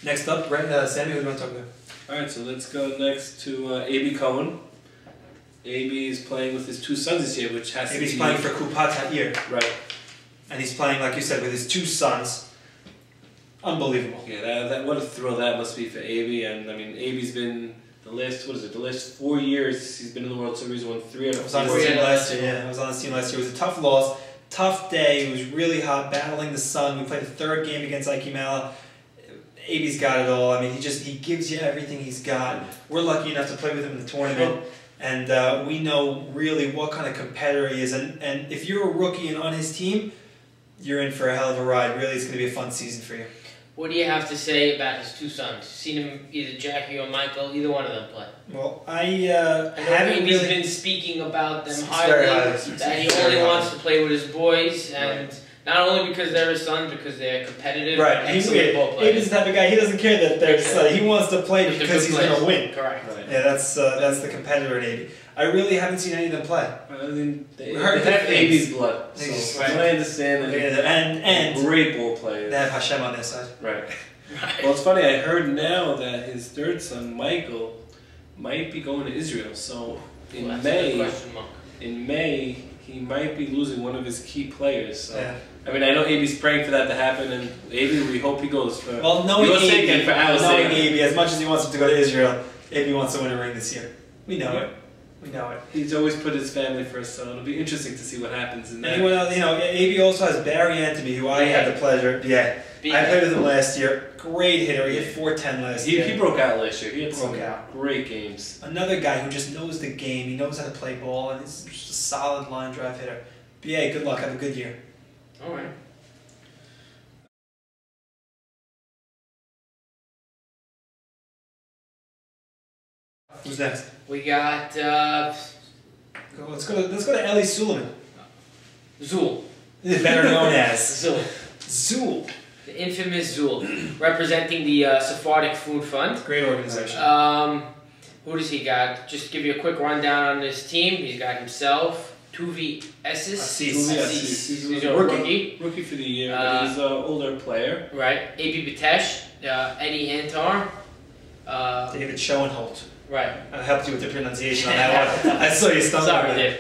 Next up, Sammy, who do you want to talk about? Alright, so let's go next to A.B. Cohen. A.B. is playing with his two sons this year, which has to be... A.B.'s playing for Kupat here. Right. And he's playing, like you said, with his two sons. Unbelievable. Yeah, that what a thrill that must be for A.B. And I mean, A.B.'s been the last 4 years he's been in the World Series, won 3 out of 4. I was on his team last year, yeah. I was on his team last year. It was a tough loss, tough day. It was really hot, battling the sun. We played the third game against Ike Mala. A.B.'s got it all. I mean, he gives you everything he's got. We're lucky enough to play with him in the tournament. And we know really what kind of competitor he is. And if you're a rookie and on his team, you're in for a hell of a ride. Really, it's going to be a fun season for you. What do you have to say about his two sons? Seen him, either Jackie or Michael, either one of them play? Well, I haven't He's really... been speaking about them highly. That he only wants to play with his boys, and not only because they're his sons, because they're competitive, excellent ball players. He's the type of guy, he doesn't care that they're son. He wants to play because he's going to win. Correct. Right. Yeah, that's the competitor in A.B. I really haven't seen any of them play. I mean, they have A.B.'s blood, so I understand that. And great ball players. They have Hashem on their side. Right. Well, it's funny, I heard now that his third son, Michael, might be going to Israel. So in May, he might be losing one of his key players. So, yeah. I mean, I know A.B.'s praying for that to happen, and A.B., we hope he goes for your sake and for our sake. Knowing A.B., as much as he wants him to go to Israel, A.B. wants to win a ring this year. We know it. We know it. He's always put his family first, so it'll be interesting to see what happens in that. Anyone else, A.B. also has Barry Antony, who I had the pleasure. I played with him last year. Great hitter. He hit .410 last year. He broke out last year. He had broke out. Great games. Another guy who just knows the game. He knows how to play ball, and he's just a solid line drive hitter. B.A., good luck. Have a good year. All right. Who's next? We got let's go to Ellie Suleiman. Zool. Better known as Zool. Zool. The infamous Zool, representing the Sephardic Food Fund. Great organization. Who does he got? Just to give you a quick rundown on his team. He's got himself, Tuvi Essis. He's a rookie for the year, but he's an older player. Right. A.B. Batesh, Eddie Antar. David Schoenholt. Right. I helped you with the pronunciation on that one. I saw you stumble. Sorry, Dave.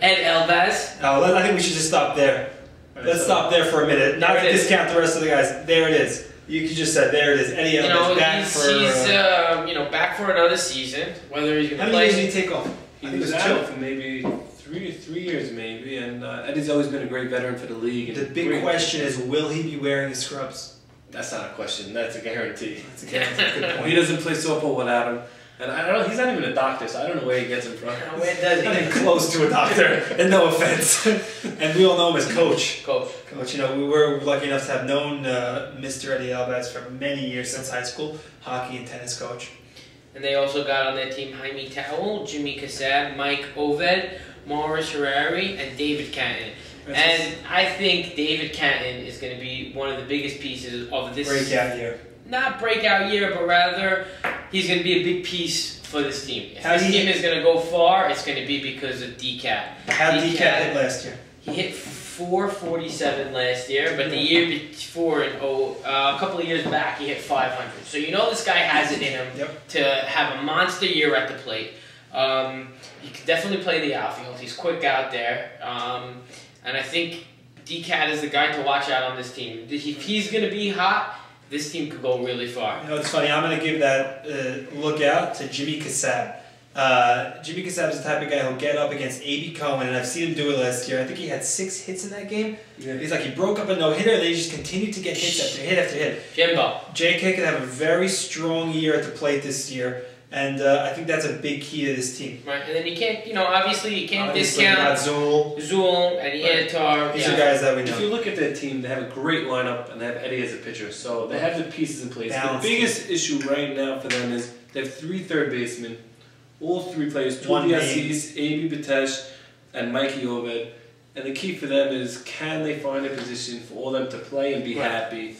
Ed Elbaz. I think we should just stop there. Let's stop there for a minute. Not to discount the rest of the guys. There it is. You just said there it is. Eddie Elbaz back for. He's back for another season. Whether he's going to play. How many years did he take off? He was out for maybe three years maybe, and Eddie's always been a great veteran for the league. And the big question is, will he be wearing his scrubs? That's not a question. That's a guarantee. That's a guarantee. Good point. He doesn't play softball without him. And I don't know, he's not even a doctor, so I don't know where he gets him from. Where does he? Not even close to a doctor, and no offense. And we all know him as Coach. Coach. We were lucky enough to have known Mr. Eddie Elbaz for many years since high school, hockey and tennis coach. And they also got on their team Jaime Towell, Jimmy Kassab, Mike Oved, Morris Harari, and David Canton. And I think David Canton is going to be one of the biggest pieces of this breakout year. Not breakout year, but rather he's going to be a big piece for this team. If this team is going to go far, it's going to be because of DCAT. How did DCAT hit last year? He hit .447 last year, but the year before, a couple of years back, he hit .500. So you know this guy has it in him to have a monster year at the plate. He can definitely play the outfield. He's quick out there. And I think DCAT is the guy to watch out on this team. If he's going to be hot, this team could go really far. It's funny. I'm going to give that look out to Jimmy Kassab. Jimmy Kassab is the type of guy who'll get up against A.B. Cohen, and I've seen him do it last year. I think he had 6 hits in that game. Yeah. He's like, he broke up a no-hitter, and they just continued to get hits after hit after hit. Jimbo. J.K. could have a very strong year at the plate this year, and I think that's a big key to this team. Right, and then you can't, obviously you can't discount Zool, Eddie Antar. These are guys that we know. If you look at their team, they have a great lineup, and they have Eddie as a pitcher, so they have the pieces in place. The biggest issue right now for them is they have 3 third basemen. All 3 players, Tuvi Essis, A.B. Batesh, and Mikey Oved. And the key for them is, can they find a position for all them to play and be happy?